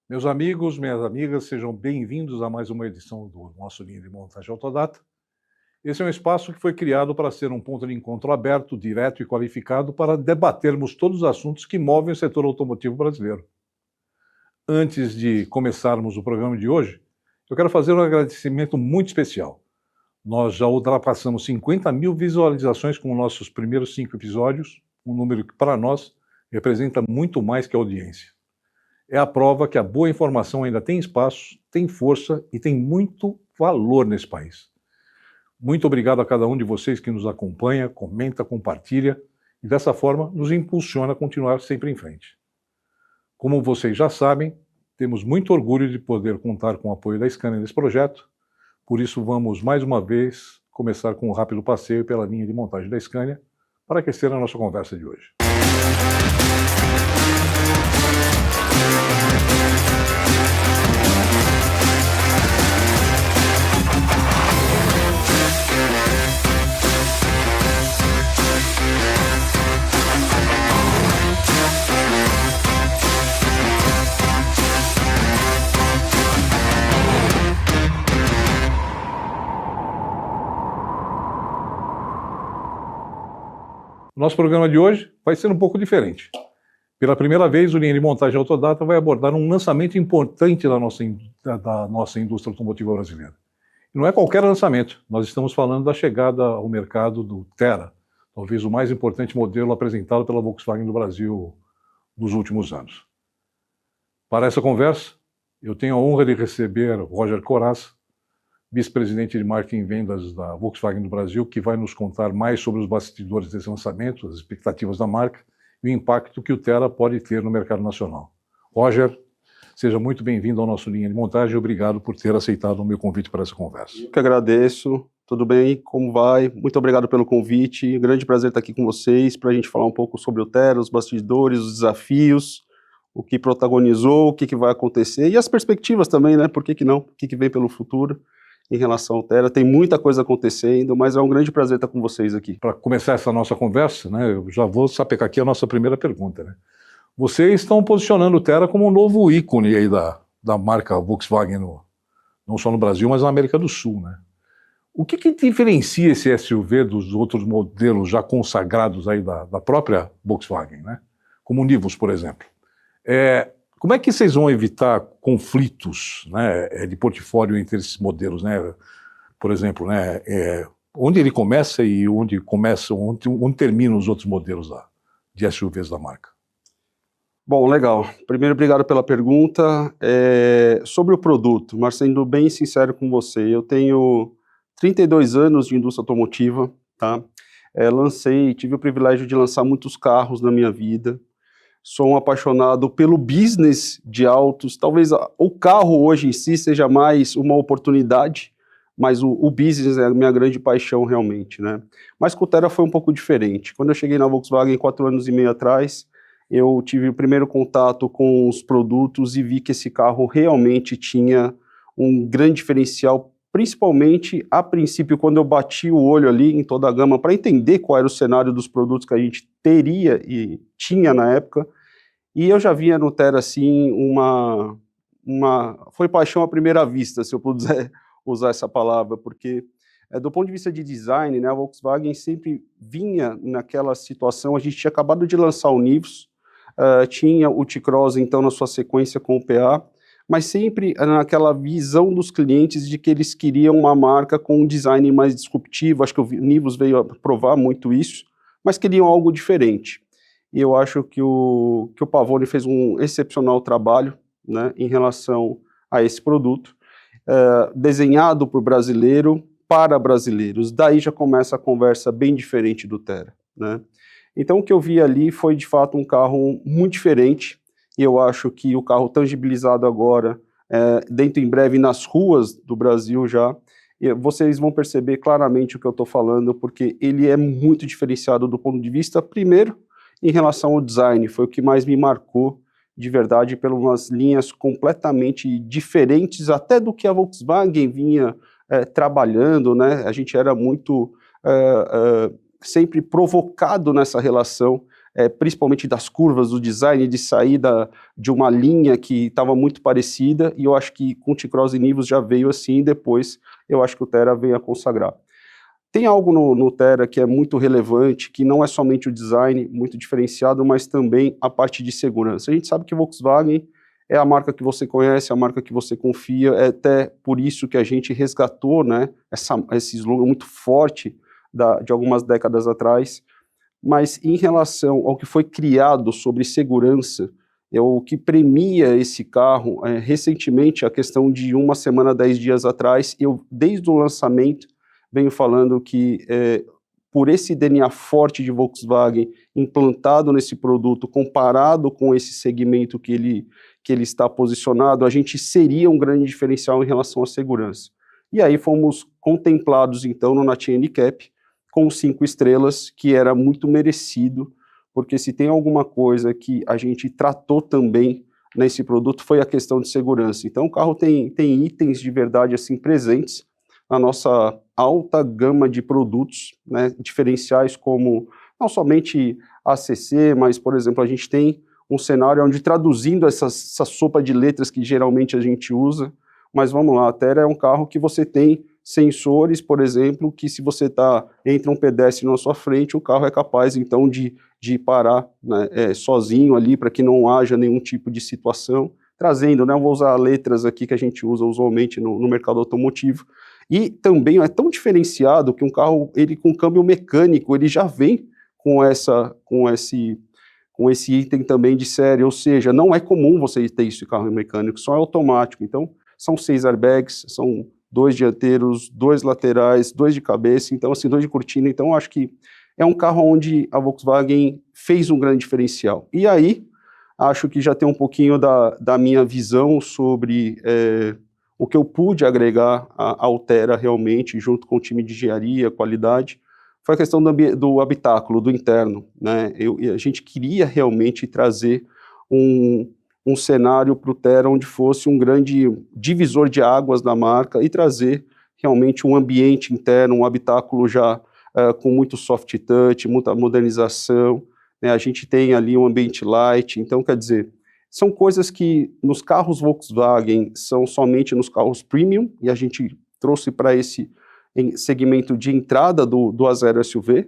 Meus amigos, minhas amigas, sejam bem-vindos a mais uma edição do nosso Linha de Montagem Autodata. Esse é um espaço que foi criado para ser um ponto de encontro aberto, direto e qualificado para debatermos todos os assuntos que movem o setor automotivo brasileiro. Antes de começarmos o programa de hoje, eu quero fazer um agradecimento muito especial. Nós já ultrapassamos 50 mil visualizações com nossos primeiros 5 episódios, um número que, para nós, representa muito mais que a audiência. É a prova que a boa informação ainda tem espaço, tem força e tem muito valor nesse país. Muito obrigado a cada um de vocês que nos acompanha, comenta, compartilha e dessa forma nos impulsiona a continuar sempre em frente. Como vocês já sabem, temos muito orgulho de poder contar com o apoio da Scania nesse projeto, por isso vamos mais uma vez começar com um rápido passeio pela linha de montagem da Scania para aquecer a nossa conversa de hoje. O nosso programa de hoje vai ser um pouco diferente. Pela primeira vez, o Linha de Montagem Autodata vai abordar um lançamento importante da nossa indústria automotiva brasileira. E não é qualquer lançamento, nós estamos falando da chegada ao mercado do Tera, talvez o mais importante modelo apresentado pela Volkswagen no Brasil nos últimos anos. Para essa conversa, eu tenho a honra de receber Roger Corazza, vice-presidente de marketing e vendas da Volkswagen no Brasil, que vai nos contar mais sobre os bastidores desse lançamento, as expectativas da marca e o impacto que o Tera pode ter no mercado nacional. Roger, seja muito bem-vindo ao nosso Linha de Montagem e obrigado por ter aceitado o meu convite para essa conversa. Eu que agradeço. Tudo bem? Como vai? Muito obrigado pelo convite. Grande prazer estar aqui com vocês para a gente falar um pouco sobre o Tera, os bastidores, os desafios, o que protagonizou, o que vai acontecer e as perspectivas também, né? Por que não? O que vem pelo futuro em relação ao Tera. Tem muita coisa acontecendo, mas é um grande prazer estar com vocês aqui. Para começar essa nossa conversa, né, eu já vou sapecar aqui a nossa primeira pergunta. Né? Vocês estão posicionando o Tera como um novo ícone aí da marca Volkswagen, não só no Brasil, mas na América do Sul. Né? O que diferencia esse SUV dos outros modelos já consagrados aí da própria Volkswagen, né? Como o Nivus, por exemplo? Como é que vocês vão evitar conflitos, né, de portfólio entre esses modelos, né? Por exemplo, né, onde ele começa e onde terminam os outros modelos de SUVs da marca? Bom, legal. Primeiro, obrigado pela pergunta. Sobre o produto, mas sendo bem sincero com você, eu tenho 32 anos de indústria automotiva, tá? Tive o privilégio de lançar muitos carros na minha vida. Sou um apaixonado pelo business de autos. Talvez o carro hoje em si seja mais uma oportunidade, mas o business é a minha grande paixão realmente, né? Mas com o Tera foi um pouco diferente. Quando eu cheguei na Volkswagen 4 anos e meio atrás, eu tive o primeiro contato com os produtos e vi que esse carro realmente tinha um grande diferencial, principalmente a princípio quando eu bati o olho ali em toda a gama para entender qual era o cenário dos produtos que a gente teria e tinha na época, e eu já via no Tera assim foi paixão à primeira vista, se eu puder usar essa palavra, porque do ponto de vista de design, né, a Volkswagen sempre vinha naquela situação. A gente tinha acabado de lançar o Nivus, tinha o T-Cross então na sua sequência com o PA, mas sempre naquela visão dos clientes de que eles queriam uma marca com um design mais disruptivo. Acho que o Nivus veio a provar muito isso, mas queriam algo diferente. E eu acho que o Pavone fez um excepcional trabalho, né, em relação a esse produto, desenhado por brasileiro, para brasileiros. Daí já começa a conversa bem diferente do Tera, né? Então o que eu vi ali foi de fato um carro muito diferente, e eu acho que o carro tangibilizado agora, dentro em breve nas ruas do Brasil já, vocês vão perceber claramente o que eu estou falando, porque ele é muito diferenciado do ponto de vista, primeiro, em relação ao design. Foi o que mais me marcou, de verdade, pelas umas linhas completamente diferentes, até do que a Volkswagen vinha trabalhando, né? A gente era muito sempre provocado nessa relação principalmente das curvas, do design, de saída de uma linha que estava muito parecida, e eu acho que com o T-Cross e Nivus já veio assim, e depois eu acho que o Thera vem a consagrar. Tem algo no Thera que é muito relevante, que não é somente o design muito diferenciado, mas também a parte de segurança. A gente sabe que Volkswagen é a marca que você conhece, a marca que você confia, é até por isso que a gente resgatou, né, esse slogan muito forte de algumas décadas atrás. Mas em relação ao que foi criado sobre segurança, o que premia esse carro, recentemente, a questão de uma semana, 10 dias atrás, eu, desde o lançamento, venho falando que, por esse DNA forte de Volkswagen implantado nesse produto, comparado com esse segmento que ele está posicionado, a gente seria um grande diferencial em relação à segurança. E aí fomos contemplados, então, no Natin NCAP, com 5 estrelas, que era muito merecido, porque se tem alguma coisa que a gente tratou também nesse produto foi a questão de segurança. Então o carro tem itens de verdade assim presentes na nossa alta gama de produtos, né, diferenciais como não somente ACC, mas, por exemplo, a gente tem um cenário onde, traduzindo essa sopa de letras que geralmente a gente usa, mas vamos lá, a Thera é um carro que você tem sensores, por exemplo, que se você entra um pedestre na sua frente, o carro é capaz, então, de parar, né, sozinho ali, para que não haja nenhum tipo de situação, trazendo, né, eu vou usar letras aqui que a gente usa usualmente no mercado automotivo, e também é tão diferenciado que um carro, ele com câmbio mecânico, ele já vem com esse item também de série, ou seja, não é comum você ter isso em carro mecânico, só é automático, então, são 6 airbags, são 2 dianteiros, 2 laterais, 2 de cabeça, então assim, 2 de cortina, então acho que é um carro onde a Volkswagen fez um grande diferencial. E aí, acho que já tem um pouquinho da minha visão sobre o que eu pude agregar ao Thera realmente, junto com o time de engenharia, qualidade, foi a questão do habitáculo, do interno, né? A gente queria realmente trazer um cenário para o Thera onde fosse um grande divisor de águas da marca e trazer realmente um ambiente interno, um habitáculo já com muito soft touch, muita modernização, né? A gente tem ali um ambiente light, então quer dizer, são coisas que nos carros Volkswagen são somente nos carros premium, e a gente trouxe para esse segmento de entrada do A0 SUV,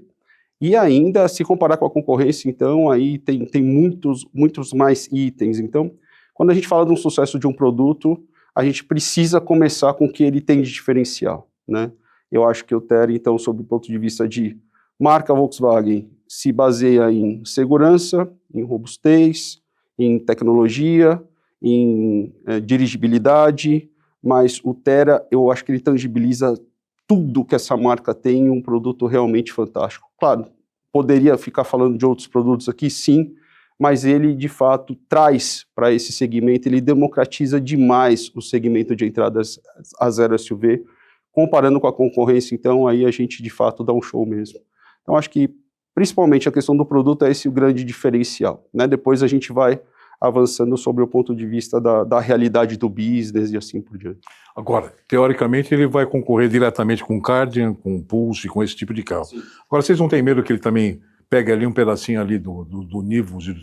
e ainda, se comparar com a concorrência, então, aí tem muitos mais itens. Então, quando a gente fala de um sucesso de um produto, a gente precisa começar com o que ele tem de diferencial, né? Eu acho que o Thera, então, sob o ponto de vista de marca Volkswagen, se baseia em segurança, em robustez, em tecnologia, em dirigibilidade, mas o Thera, eu acho que ele tangibiliza tudo que essa marca tem em um produto realmente fantástico. Claro, poderia ficar falando de outros produtos aqui, sim, mas ele, de fato, traz para esse segmento, ele democratiza demais o segmento de entradas A0 SUV, comparando com a concorrência, então, aí a gente, de fato, dá um show mesmo. Então, acho que, principalmente, a questão do produto é esse o grande diferencial, né? Depois a gente vai avançando sobre o ponto de vista da realidade do business e assim por diante. Agora, teoricamente, ele vai concorrer diretamente com o Kardian, com o Pulse, com esse tipo de carro. Sim. Agora, vocês não têm medo que ele também pegue ali um pedacinho ali do Nivus e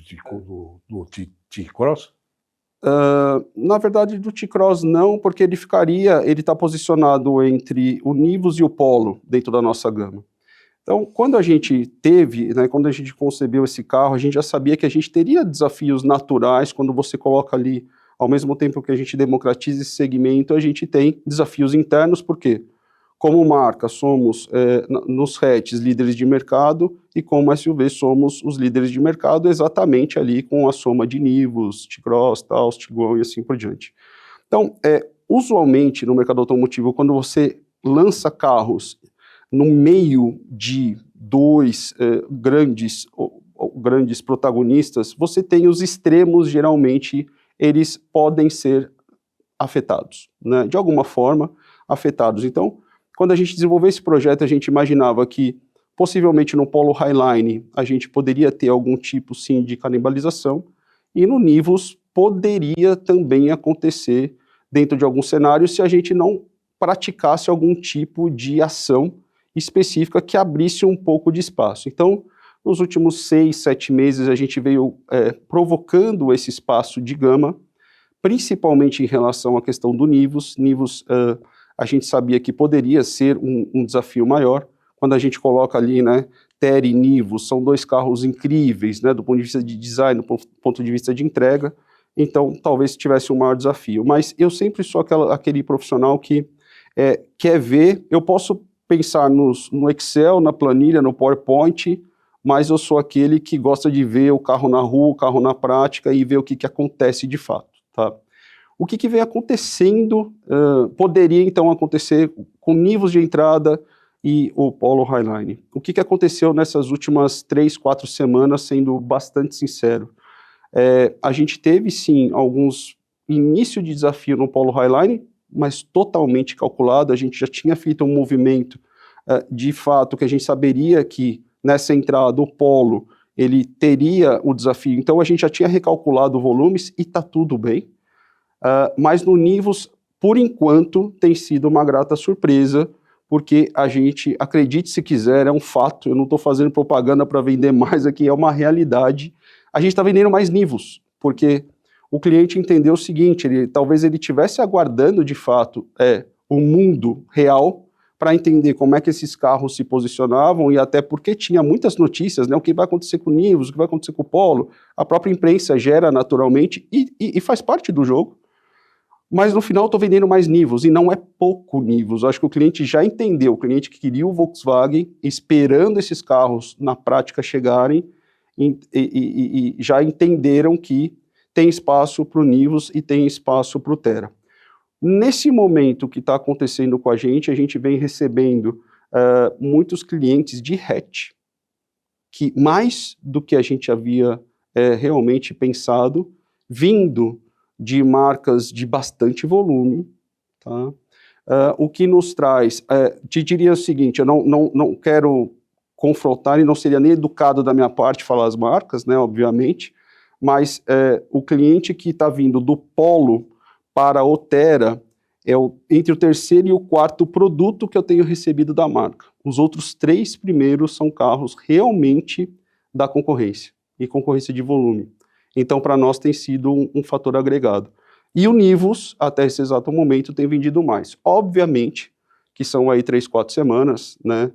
do T-Cross? Na verdade, do T-Cross não, porque ele está posicionado entre o Nivus e o Polo dentro da nossa gama. Então, quando a gente quando a gente concebeu esse carro, a gente já sabia que a gente teria desafios naturais quando você coloca ali, ao mesmo tempo que a gente democratiza esse segmento, a gente tem desafios internos, porque como marca somos, nos hatches, líderes de mercado, e como SUV somos os líderes de mercado exatamente ali com a soma de Nivus, T-Cross, Taos, Tiguan e assim por diante. Então, usualmente no mercado automotivo, quando você lança carros no meio de 2 grandes protagonistas, você tem os extremos, geralmente, eles podem ser afetados, né? De alguma forma, afetados. Então, quando a gente desenvolveu esse projeto, a gente imaginava que, possivelmente no Polo Highline, a gente poderia ter algum tipo, sim, de canibalização, e no Nivus poderia também acontecer, dentro de algum cenário, se a gente não praticasse algum tipo de ação específica que abrisse um pouco de espaço. Então, Nos últimos 6, 7 meses, a gente veio provocando esse espaço de gama, principalmente em relação à questão do Nivus. Nivus, a gente sabia que poderia ser um desafio maior. Quando a gente coloca ali, né, Thera e Nivus, são 2 carros incríveis, né, do ponto de vista de design, do ponto de vista de entrega, então talvez tivesse um maior desafio. Mas eu sempre sou aquele profissional que quer ver, eu posso pensar no Excel, na planilha, no PowerPoint, mas eu sou aquele que gosta de ver o carro na rua, o carro na prática e ver o que acontece de fato, tá? O que vem acontecendo, poderia então acontecer com Nivus de entrada e o Polo Highline. O que aconteceu nessas últimas 3, 4 semanas, sendo bastante sincero? A gente teve sim alguns início de desafio no Polo Highline, mas totalmente calculado. A gente já tinha feito um movimento de fato que a gente saberia que nessa entrada o Polo ele teria o desafio, então a gente já tinha recalculado volumes e está tudo bem. Mas no Nivus, por enquanto, tem sido uma grata surpresa, porque a gente, acredite se quiser, é um fato, eu não estou fazendo propaganda para vender mais aqui, é uma realidade, a gente está vendendo mais Nivus, porque o cliente entendeu o seguinte, talvez ele estivesse aguardando de fato o mundo real para entender como é que esses carros se posicionavam e até porque tinha muitas notícias, né, o que vai acontecer com o Nivus, o que vai acontecer com o Polo, a própria imprensa gera naturalmente e faz parte do jogo. Mas no final eu estou vendendo mais Nivus, e não é pouco Nivus. Eu acho que o cliente já entendeu, o cliente que queria o Volkswagen, esperando esses carros na prática chegarem, e já entenderam que tem espaço para o Nivus e tem espaço para o Thera. Nesse momento que está acontecendo com a gente vem recebendo muitos clientes de hatch, que mais do que a gente havia realmente pensado, vindo de marcas de bastante volume, tá? O que nos traz, te diria o seguinte, eu não quero confrontar e não seria nem educado da minha parte falar as marcas, né, obviamente, mas o cliente que está vindo do Polo para o Thera entre o terceiro e o quarto produto que eu tenho recebido da marca. Os outros 3 primeiros são carros realmente da concorrência, e concorrência de volume. Então, para nós tem sido um fator agregado. E o Nivus, até esse exato momento, tem vendido mais. Obviamente, que são aí 3, 4 semanas, né?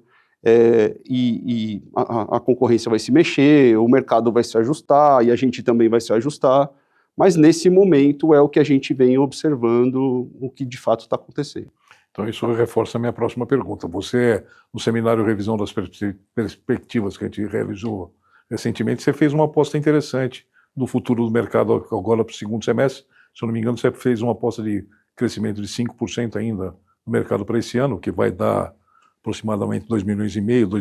A concorrência vai se mexer, o mercado vai se ajustar, e a gente também vai se ajustar. Mas, nesse momento, é o que a gente vem observando, o que de fato está acontecendo. Então, isso reforça a minha próxima pergunta. Você, no seminário Revisão das Perspectivas que a gente realizou recentemente, você fez uma aposta interessante do futuro do mercado agora para o segundo semestre. Se eu não me engano, você fez uma aposta de crescimento de 5% ainda no mercado para esse ano, que vai dar aproximadamente 2,5 milhões,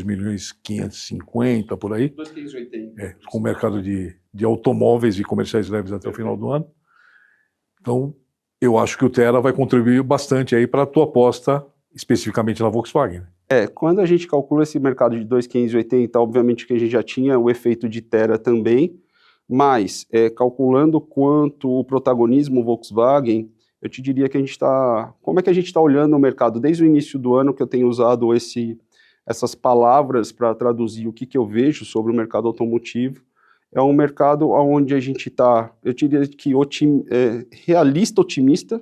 2.550, por aí. 2,580. Com o mercado de automóveis e comerciais leves até o final do ano. Então, eu acho que o Thera vai contribuir bastante aí para a tua aposta, especificamente na Volkswagen. Quando a gente calcula esse mercado de 2,580, obviamente que a gente já tinha o efeito de Thera também, mas calculando quanto o protagonismo Volkswagen, eu te diria que a gente está... Como é que a gente está olhando o mercado? Desde o início do ano que eu tenho usado essas palavras para traduzir o que eu vejo sobre o mercado automotivo. É um mercado onde a gente está, eu diria que realista, otimista.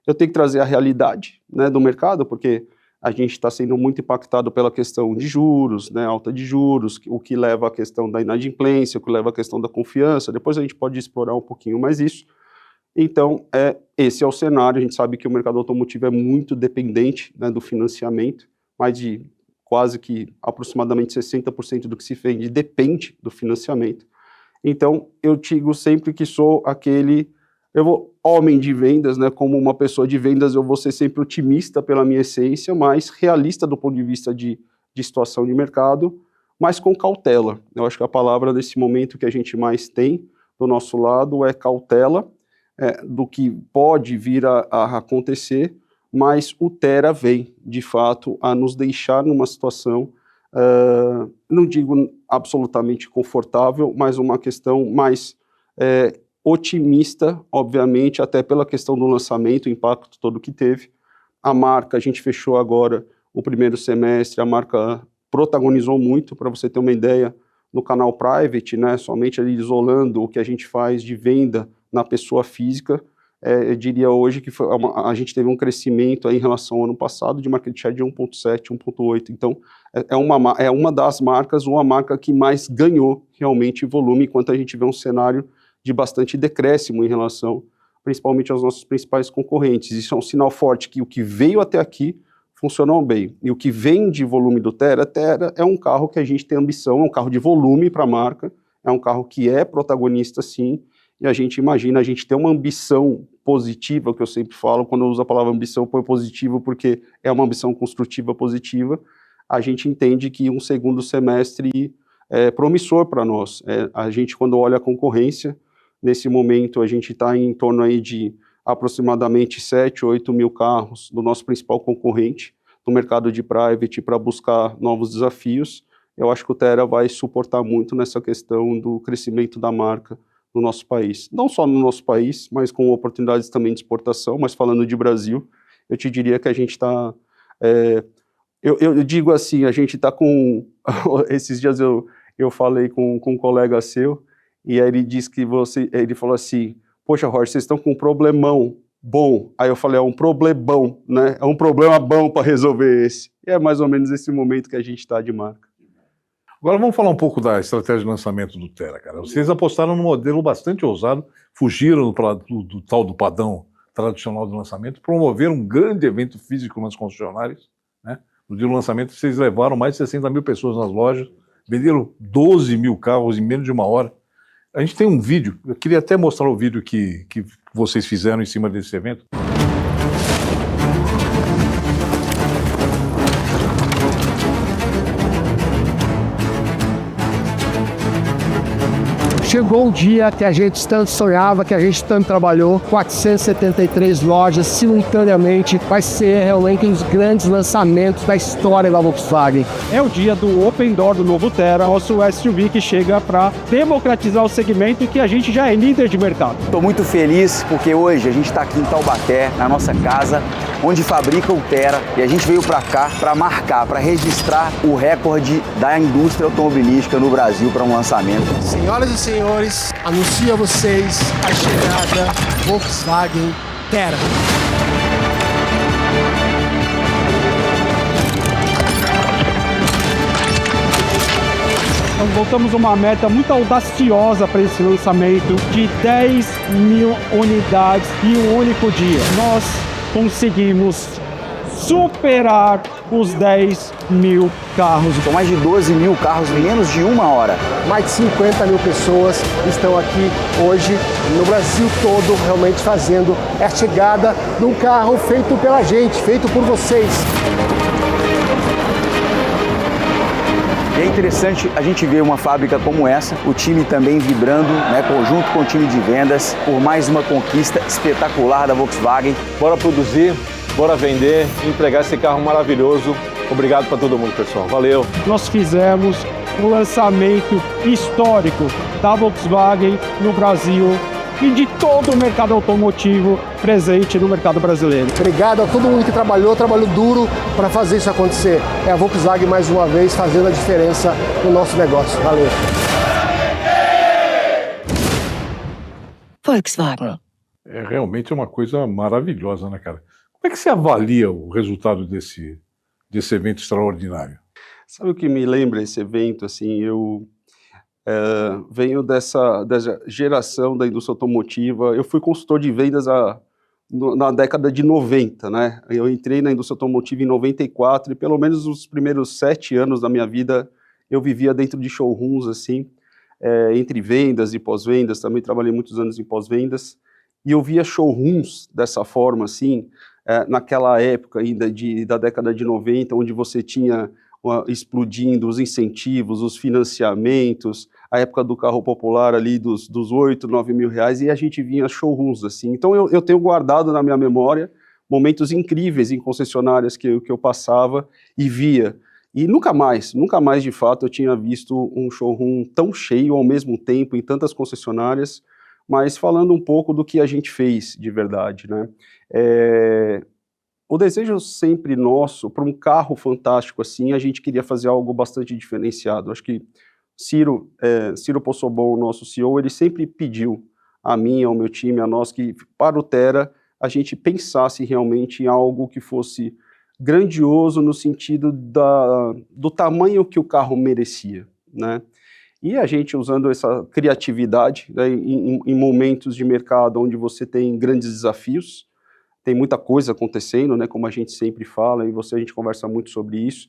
Eu tenho que trazer a realidade, né, do mercado, porque a gente está sendo muito impactado pela questão de juros, né, alta de juros, o que leva à questão da inadimplência, o que leva à questão da confiança. Depois a gente pode explorar um pouquinho mais isso. Então, esse é o cenário. A gente sabe que o mercado automotivo é muito dependente, né, do financiamento, mais de quase que aproximadamente 60% do que se vende depende do financiamento. Então, eu digo sempre que sou homem de vendas, né, como uma pessoa de vendas, eu vou ser sempre otimista pela minha essência, mas realista do ponto de vista de situação de mercado, mas com cautela. Eu acho que a palavra nesse momento que a gente mais tem do nosso lado é cautela, do que pode vir a acontecer, mas o Thera vem, de fato, a nos deixar numa situação, não digo absolutamente confortável, mas uma questão mais otimista, obviamente, até pela questão do lançamento, o impacto todo que teve. A marca, a gente fechou agora o primeiro semestre, a marca protagonizou muito, para você ter uma ideia, no canal private, né, somente ali isolando o que a gente faz de venda na pessoa física, eu diria hoje que a gente teve um crescimento aí em relação ao ano passado de market share de 1,7, 1,8. Então, é uma das marcas, ou a marca que mais ganhou realmente volume, enquanto a gente vê um cenário de bastante decréscimo em relação, principalmente aos nossos principais concorrentes. Isso é um sinal forte que o que veio até aqui funcionou bem. E o que vem de volume do Tera é um carro que a gente tem ambição, é um carro de volume para a marca, é um carro que é protagonista, sim, e a gente imagina, a gente tem uma ambição positiva, que eu sempre falo, quando eu uso a palavra ambição, põe positivo, porque é uma ambição construtiva positiva, a gente entende que um segundo semestre é promissor para nós. A gente, quando olha a concorrência, nesse momento a gente está em torno aí de aproximadamente 7, 8 mil carros do nosso principal concorrente no mercado de private para buscar novos desafios. Eu acho que o Tera vai suportar muito nessa questão do crescimento da marca no nosso país. Não só no nosso país, mas com oportunidades também de exportação, mas falando de Brasil, eu te diria que a gente está... eu digo assim, a gente está com... Esses dias eu falei com um colega seu, e aí ele disse que ele falou assim, poxa, Jorge, vocês estão com um problemão bom. Aí eu falei, é um problemão, né? É um problema bom para resolver esse. E é mais ou menos esse momento que a gente está de marca. Agora vamos falar um pouco da estratégia de lançamento do Tera, cara. Vocês apostaram num modelo bastante ousado, fugiram do tal do padrão tradicional de lançamento, promoveram um grande evento físico nas concessionárias, né? No dia do lançamento vocês levaram mais de 60 mil pessoas nas lojas, venderam 12 mil carros em menos de uma hora. A gente tem um vídeo, eu queria até mostrar o vídeo que vocês fizeram em cima desse evento. Chegou um dia que a gente tanto sonhava, que a gente tanto trabalhou, 473 lojas simultaneamente, vai ser realmente um dos grandes lançamentos da história da Volkswagen. É o dia do Open Door do novo Tera, nosso SUV que chega para democratizar o segmento e que a gente já é líder de mercado. Estou muito feliz porque hoje a gente está aqui em Taubaté, na nossa casa, onde fabrica o Tera, e a gente veio para cá para marcar, para registrar o recorde da indústria automobilística no Brasil para um lançamento. Senhoras e senhores, anuncio a vocês a chegada Volkswagen Tera. Nós voltamos uma meta muito audaciosa para esse lançamento de 10 mil unidades em um único dia. Nós conseguimos superar os 10 mil carros. São mais de 12 mil carros em menos de uma hora. Mais de 50 mil pessoas estão aqui hoje no Brasil todo realmente fazendo a chegada de um carro feito pela gente, feito por vocês. E é interessante a gente ver uma fábrica como essa, o time também vibrando, né, junto com o time de vendas, por mais uma conquista espetacular da Volkswagen. Bora produzir, bora vender, entregar esse carro maravilhoso. Obrigado para todo mundo, pessoal. Valeu! Nós fizemos um lançamento histórico da Volkswagen no Brasil e de todo o mercado automotivo presente no mercado brasileiro. Obrigado a todo mundo que trabalhou duro para fazer isso acontecer. É a Volkswagen mais uma vez fazendo a diferença no nosso negócio. Valeu! Volkswagen. É realmente uma coisa maravilhosa, né, cara? Como é que você avalia o resultado desse evento extraordinário? Sabe o que me lembra esse evento? Assim, eu venho dessa geração da indústria automotiva. Eu fui consultor de vendas na década de 90, né? Eu entrei na indústria automotiva em 94 e pelo menos os primeiros 7 anos da minha vida eu vivia dentro de showrooms, assim, entre vendas e pós-vendas. Também trabalhei muitos anos em pós-vendas e eu via showrooms dessa forma, assim, naquela época ainda da década de 90, onde você tinha explodindo os incentivos, os financiamentos, a época do carro popular ali dos 8, 9 mil reais, e a gente vinha showrooms assim. Então eu tenho guardado na minha memória momentos incríveis em concessionárias que eu passava e via. E nunca mais de fato eu tinha visto um showroom tão cheio ao mesmo tempo em tantas concessionárias, mas falando um pouco do que a gente fez de verdade, né? O desejo sempre nosso, para um carro fantástico assim, a gente queria fazer algo bastante diferenciado. Acho que Ciro Possobon, o nosso CEO, ele sempre pediu a mim, ao meu time, a nós, que para o Tera a gente pensasse realmente em algo que fosse grandioso no sentido do tamanho que o carro merecia, né? E a gente, usando essa criatividade, né, em momentos de mercado onde você tem grandes desafios, tem muita coisa acontecendo, né, como a gente sempre fala, e a gente conversa muito sobre isso.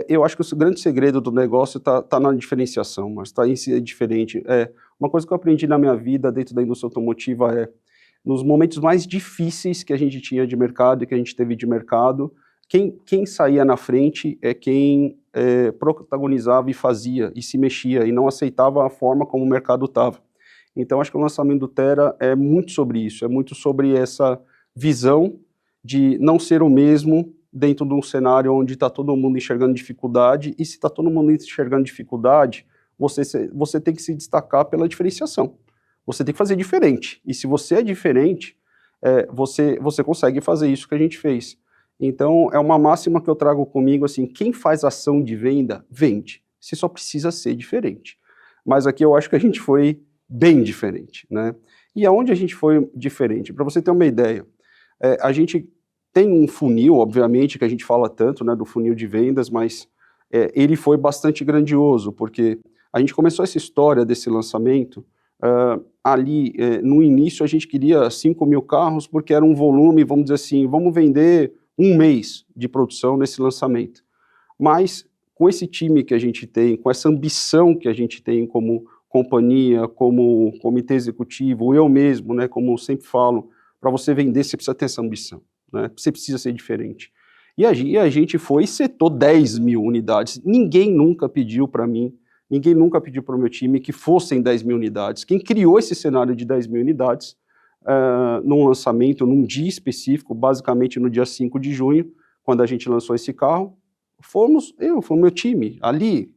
Eu acho que o grande segredo do negócio está na diferenciação, mas está em ser diferente. Uma coisa que eu aprendi na minha vida dentro da indústria automotiva nos momentos mais difíceis que a gente tinha de mercado e que a gente teve de mercado, quem saía na frente é quem protagonizava e fazia, e se mexia, e não aceitava a forma como o mercado estava. Então, acho que o lançamento do Tera é muito sobre isso, é muito sobre essa visão de não ser o mesmo dentro de um cenário onde está todo mundo enxergando dificuldade, e se está todo mundo enxergando dificuldade, você tem que se destacar pela diferenciação. Você tem que fazer diferente, e se você é diferente, você consegue fazer isso que a gente fez. Então, é uma máxima que eu trago comigo, assim, quem faz ação de venda, vende. Você só precisa ser diferente. Mas aqui eu acho que a gente foi bem diferente, né? E aonde a gente foi diferente? Para você ter uma ideia, a gente tem um funil, obviamente, que a gente fala tanto, né, do funil de vendas, mas ele foi bastante grandioso, porque a gente começou essa história desse lançamento, no início a gente queria 5 mil carros, porque era um volume, vamos dizer assim, vamos vender 1 mês de produção nesse lançamento. Mas com esse time que a gente tem, com essa ambição que a gente tem como companhia, como comitê executivo, eu mesmo, né, como eu sempre falo, para você vender você precisa ter essa ambição, né, você precisa ser diferente. E a gente foi e setou 10 mil unidades, ninguém nunca pediu para mim, ninguém nunca pediu para o meu time que fossem 10 mil unidades. Quem criou esse cenário de 10 mil unidades, num lançamento, num dia específico, basicamente no dia 5 de junho, quando a gente lançou esse carro, foi o meu time, ali,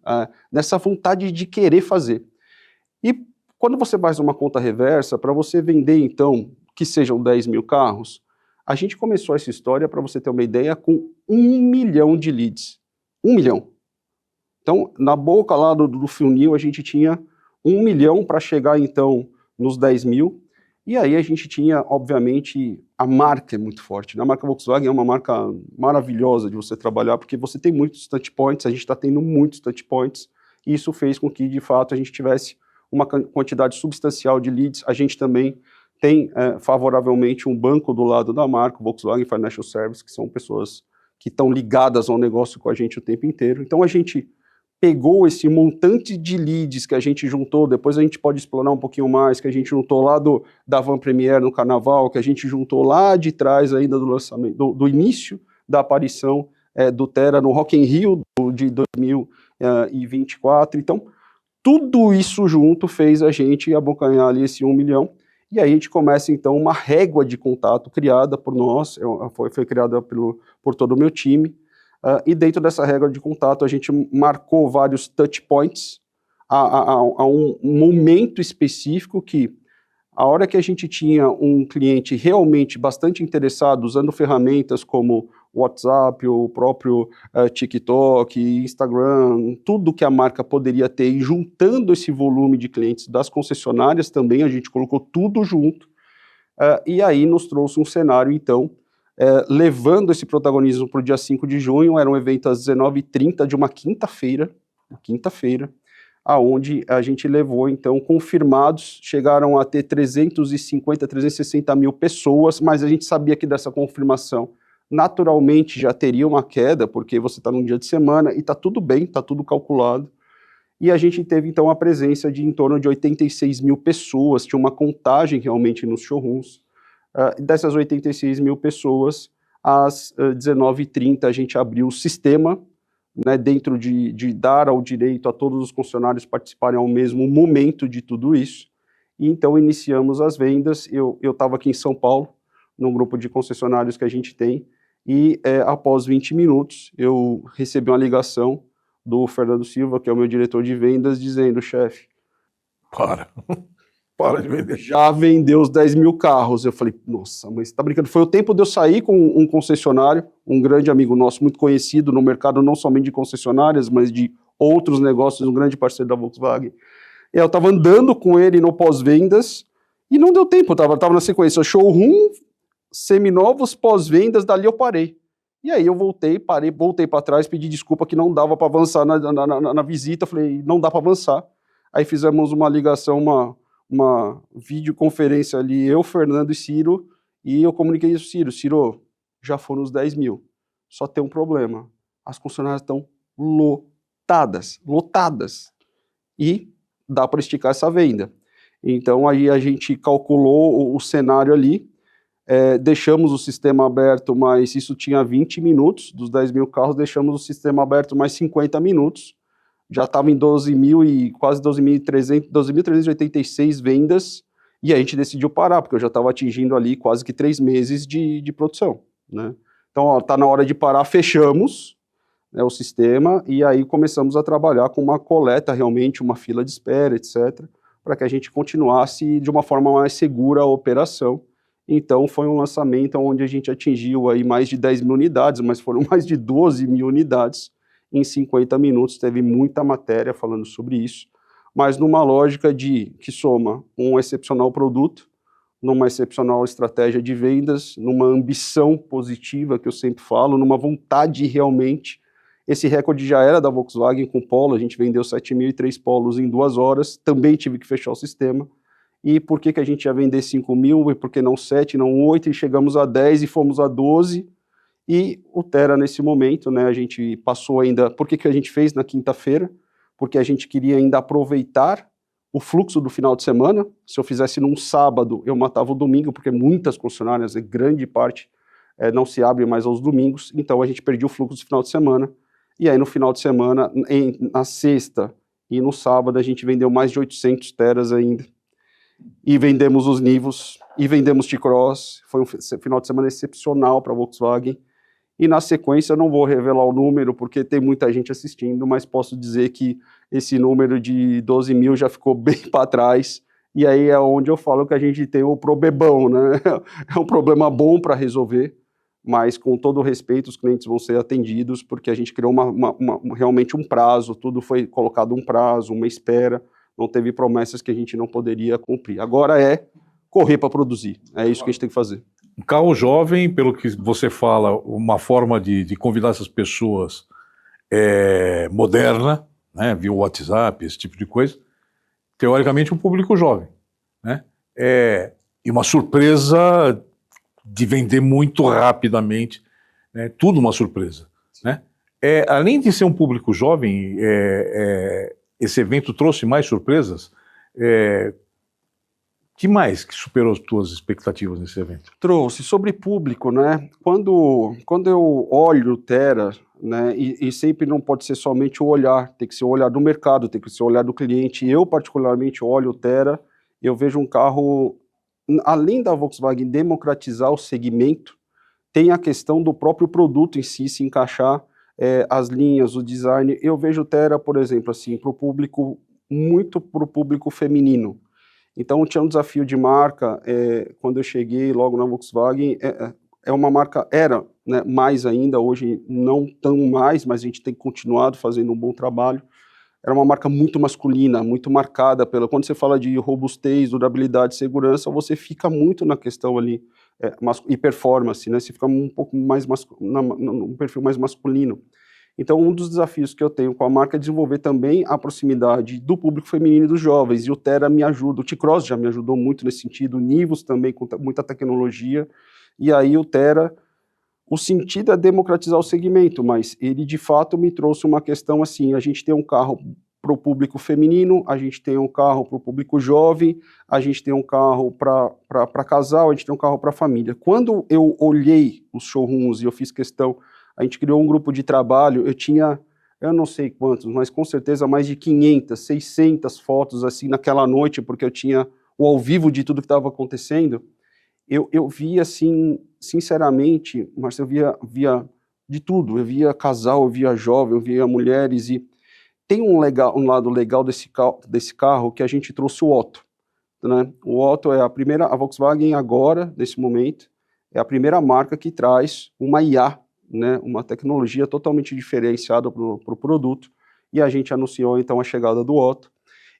nessa vontade de querer fazer. E quando você faz uma conta reversa, para você vender, então, que sejam 10 mil carros, a gente começou essa história, para você ter uma ideia, com 1 milhão de leads. 1 milhão. Então, na boca lá do funil, a gente tinha 1 milhão para chegar, então, nos 10 mil. E aí a gente tinha, obviamente, a marca é muito forte, né? A marca Volkswagen é uma marca maravilhosa de você trabalhar, porque você tem muitos touch points, a gente está tendo muitos touch points, e isso fez com que, de fato, a gente tivesse uma quantidade substancial de leads. A gente também tem, favoravelmente, um banco do lado da marca, Volkswagen Financial Services, que são pessoas que estão ligadas ao negócio com a gente o tempo inteiro. Então, a gente pegou esse montante de leads que a gente juntou, depois a gente pode explorar um pouquinho mais, que a gente juntou lá da Van Premier no Carnaval, que a gente juntou lá de trás ainda do lançamento, do início da aparição do Tera no Rock in Rio de 2024. Então, tudo isso junto fez a gente abocanhar ali esse 1 milhão, e aí a gente começa então uma régua de contato criada por nós, foi criada por todo o meu time. E dentro dessa regra de contato, a gente marcou vários touch points a um momento específico que, a hora que a gente tinha um cliente realmente bastante interessado, usando ferramentas como WhatsApp, o próprio TikTok, Instagram, tudo que a marca poderia ter, e juntando esse volume de clientes das concessionárias também, a gente colocou tudo junto, e aí nos trouxe um cenário, então, levando esse protagonismo para o dia 5 de junho, era um evento às 19h30 de uma quinta-feira, aonde a gente levou, então, confirmados, chegaram a ter 350, 360 mil pessoas, mas a gente sabia que dessa confirmação, naturalmente, já teria uma queda, porque você está num dia de semana, e está tudo bem, está tudo calculado, e a gente teve, então, a presença de em torno de 86 mil pessoas, tinha uma contagem realmente nos showrooms. Dessas 86 mil pessoas, às 19h30 a gente abriu o sistema, né, dentro de dar ao direito a todos os concessionários participarem ao mesmo momento de tudo isso, e então iniciamos as vendas. Eu estava aqui em São Paulo, num grupo de concessionários que a gente tem, e após 20 minutos eu recebi uma ligação do Fernando Silva, que é o meu diretor de vendas, dizendo: chefe, para de vender. Já vendeu os 10 mil carros. Eu falei, nossa, mas você tá brincando? Foi o tempo de eu sair com um concessionário, um grande amigo nosso, muito conhecido no mercado, não somente de concessionárias, mas de outros negócios, um grande parceiro da Volkswagen. Eu estava andando com ele no pós-vendas e não deu tempo, eu estava na sequência showroom, seminovos, pós-vendas, dali eu parei. E aí eu voltei para trás, pedi desculpa que não dava para avançar na visita, falei, não dá para avançar. Aí fizemos uma ligação, uma videoconferência ali, eu, Fernando e Ciro, e eu comuniquei isso, Ciro, já foram os 10 mil, só tem um problema, as concessionárias estão lotadas, e dá para esticar essa venda. Então aí a gente calculou o cenário ali, deixamos o sistema aberto, mas isso tinha 20 minutos, dos 10 mil carros, deixamos o sistema aberto mais 50 minutos, já estava em 12 mil e quase 12.386 vendas, e a gente decidiu parar, porque eu já estava atingindo ali quase que 3 meses de produção, né? Então, está na hora de parar, fechamos, né, o sistema, e aí começamos a trabalhar com uma coleta, realmente, uma fila de espera, etc., para que a gente continuasse de uma forma mais segura a operação. Então, foi um lançamento onde a gente atingiu aí mais de 10 mil unidades, mas foram mais de 12 mil unidades, em 50 minutos, teve muita matéria falando sobre isso, mas numa lógica que soma um excepcional produto, numa excepcional estratégia de vendas, numa ambição positiva, que eu sempre falo, numa vontade realmente. Esse recorde já era da Volkswagen com Polo, a gente vendeu 7.003 Polos em 2 horas, também tive que fechar o sistema. E por que a gente ia vender 5 mil, e por que não 7, não 8, e chegamos a 10 e fomos a 12, e o Tera, nesse momento, né, a gente passou ainda... Por que a gente fez na quinta-feira? Porque a gente queria ainda aproveitar o fluxo do final de semana. Se eu fizesse num sábado, eu matava o domingo, porque muitas concessionárias, grande parte, não se abre mais aos domingos, então a gente perdia o fluxo do final de semana. E aí, no final de semana, na sexta e no sábado, a gente vendeu mais de 800 Teras ainda. E vendemos os Nivus, e vendemos T-Cross. Foi um final de semana excepcional para a Volkswagen. E na sequência, eu não vou revelar o número, porque tem muita gente assistindo, mas posso dizer que esse número de 12 mil já ficou bem para trás, e aí é onde eu falo que a gente tem o problemão, né? É um problema bom para resolver, mas com todo o respeito, os clientes vão ser atendidos, porque a gente criou realmente um prazo, tudo foi colocado um prazo, uma espera, não teve promessas que a gente não poderia cumprir. Agora é correr para produzir, é isso que a gente tem que fazer. Um carro jovem, pelo que você fala, uma forma de convidar essas pessoas moderna, né, via WhatsApp, esse tipo de coisa, teoricamente um público jovem, né, e uma surpresa de vender muito rapidamente, né, tudo uma surpresa, né. Além de ser um público jovem, esse evento trouxe mais surpresas. Que mais que superou as tuas expectativas nesse evento? Trouxe. Sobre público, né? Quando eu olho o Tera, né, e sempre não pode ser somente o olhar, tem que ser o olhar do mercado, tem que ser o olhar do cliente. Eu, particularmente, olho o Tera, eu vejo um carro, além da Volkswagen democratizar o segmento, tem a questão do próprio produto em si se encaixar, as linhas, o design. Eu vejo o Tera, por exemplo, assim, para o público, muito para o público feminino. Então, tinha um desafio de marca, quando eu cheguei logo na Volkswagen, uma marca, era, né, mais ainda, hoje não tão mais, mas a gente tem continuado fazendo um bom trabalho, era uma marca muito masculina, muito marcada quando você fala de robustez, durabilidade, segurança, você fica muito na questão ali, e performance, né, você fica um pouco mais, num perfil mais masculino. Então, um dos desafios que eu tenho com a marca é desenvolver também a proximidade do público feminino e dos jovens, e o Tera me ajuda, o T-Cross já me ajudou muito nesse sentido, o Nivus também, com muita tecnologia, e aí o Tera, o sentido é democratizar o segmento, mas ele de fato me trouxe uma questão assim, a gente tem um carro para o público feminino, a gente tem um carro para o público jovem, a gente tem um carro para casal, a gente tem um carro para família. Quando eu olhei os showrooms e eu fiz questão, a gente criou um grupo de trabalho, eu não sei quantos, mas com certeza mais de 500, 600 fotos assim naquela noite, porque eu tinha o ao vivo de tudo que estava acontecendo. Eu via assim, sinceramente, mas eu via de tudo, eu via casal, eu via jovem, eu via mulheres, e tem um lado legal desse carro que a gente trouxe o Otto, né? O Otto é a Volkswagen agora, nesse momento, é a primeira marca que traz uma IA, né, uma tecnologia totalmente diferenciada para o produto, e a gente anunciou então a chegada do Otto,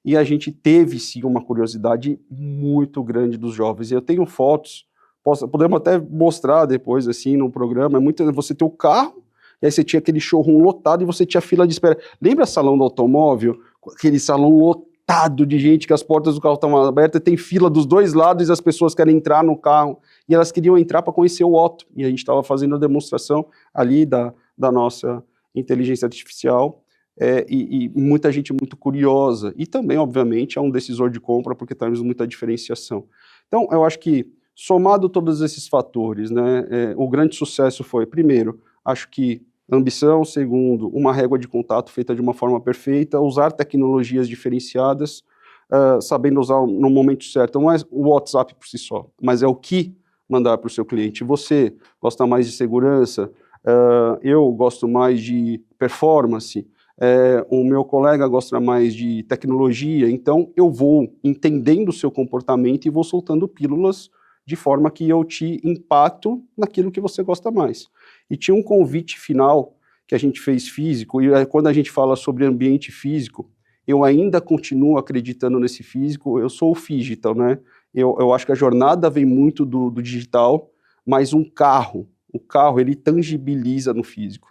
e a gente teve sim uma curiosidade muito grande dos jovens. E eu tenho fotos, podemos até mostrar depois assim no programa, você tem o carro, e aí você tinha aquele showroom lotado e você tinha fila de espera. Lembra salão do automóvel? Aquele salão lotado de gente, que as portas do carro estavam abertas, tem fila dos dois lados e as pessoas querem entrar no carro, e elas queriam entrar para conhecer o Otto, e a gente estava fazendo a demonstração ali da nossa inteligência artificial, e muita gente muito curiosa, e também, obviamente, é um decisor de compra, porque temos muita diferenciação. Então, eu acho que, somado todos esses fatores, né, o grande sucesso foi, primeiro, acho que ambição, segundo, uma régua de contato feita de uma forma perfeita, usar tecnologias diferenciadas, sabendo usar no momento certo. Não é o WhatsApp por si só, mas é o que mandar para o seu cliente. Você gosta mais de segurança, eu gosto mais de performance, o meu colega gosta mais de tecnologia, então eu vou entendendo o seu comportamento e vou soltando pílulas de forma que eu te impacto naquilo que você gosta mais. E tinha um convite final que a gente fez físico, e quando a gente fala sobre ambiente físico, eu ainda continuo acreditando nesse físico, eu sou o digital, né? Eu acho que a jornada vem muito do digital, mas o carro ele tangibiliza no físico.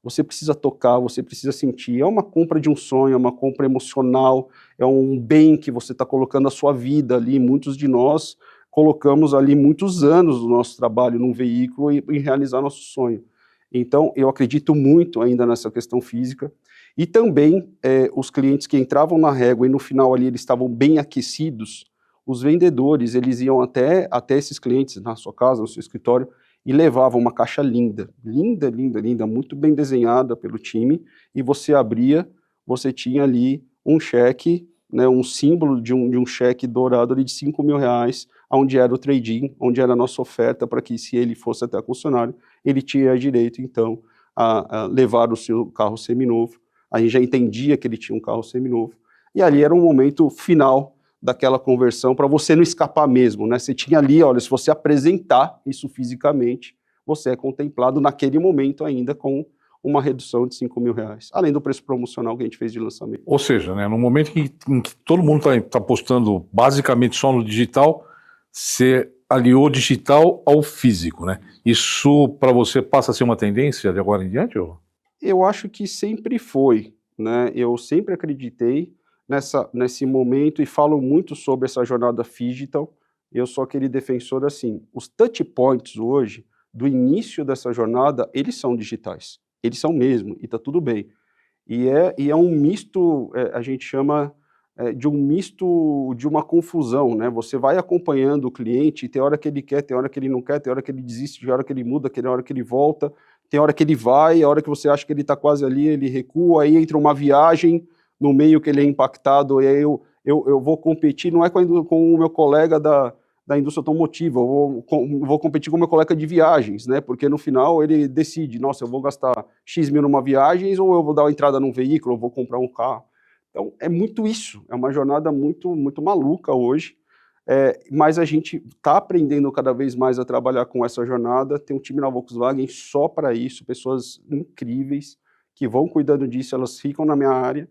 Você precisa tocar, você precisa sentir, é uma compra de um sonho, é uma compra emocional, é um bem que você está colocando a sua vida ali, muitos de nós colocamos ali muitos anos do nosso trabalho num veículo em realizar nosso sonho. Então, eu acredito muito ainda nessa questão física, e também os clientes que entravam na régua e no final ali eles estavam bem aquecidos, os vendedores, eles iam até esses clientes na sua casa, no seu escritório, e levavam uma caixa linda, linda, linda, linda, muito bem desenhada pelo time, e você abria, você tinha ali um cheque, né, um símbolo de um cheque dourado ali de R$5.000, onde era o trade-in, onde era a nossa oferta para que, se ele fosse até a concessionária, ele tinha direito, então, a levar o seu carro seminovo. A gente já entendia que ele tinha um carro seminovo, e ali era um momento final daquela conversão para você não escapar mesmo, né? Você tinha ali, olha, se você apresentar isso fisicamente, você é contemplado naquele momento ainda com uma redução de R$5.000, além do preço promocional que a gente fez de lançamento. Ou seja, né, no momento em que todo mundo está apostando basicamente só no digital, você aliou digital ao físico, né? Isso para você passa a ser uma tendência de agora em diante? Ou? Eu acho que sempre foi, né? Eu sempre acreditei nesse momento e falo muito sobre essa jornada digital. Eu sou aquele defensor assim, os touch points hoje, do início dessa jornada, eles são digitais. Eles são mesmo, e está tudo bem. E é um misto, a gente chama de um misto de uma confusão, né? Você vai acompanhando o cliente, tem hora que ele quer, tem hora que ele não quer, tem hora que ele desiste, tem hora que ele muda, tem hora que ele volta, tem hora que ele vai, a hora que você acha que ele está quase ali, ele recua, aí entra uma viagem no meio que ele é impactado, e aí eu vou competir, não é com o meu colega da indústria automotiva, eu vou competir com o meu colega de viagens, né? Porque no final ele decide, nossa, eu vou gastar X mil numa viagem, ou eu vou dar uma entrada num veículo, ou vou comprar um carro. Então, é muito isso, é uma jornada muito, muito maluca hoje, mas a gente está aprendendo cada vez mais a trabalhar com essa jornada, tem um time na Volkswagen só para isso, pessoas incríveis que vão cuidando disso, elas ficam na minha área,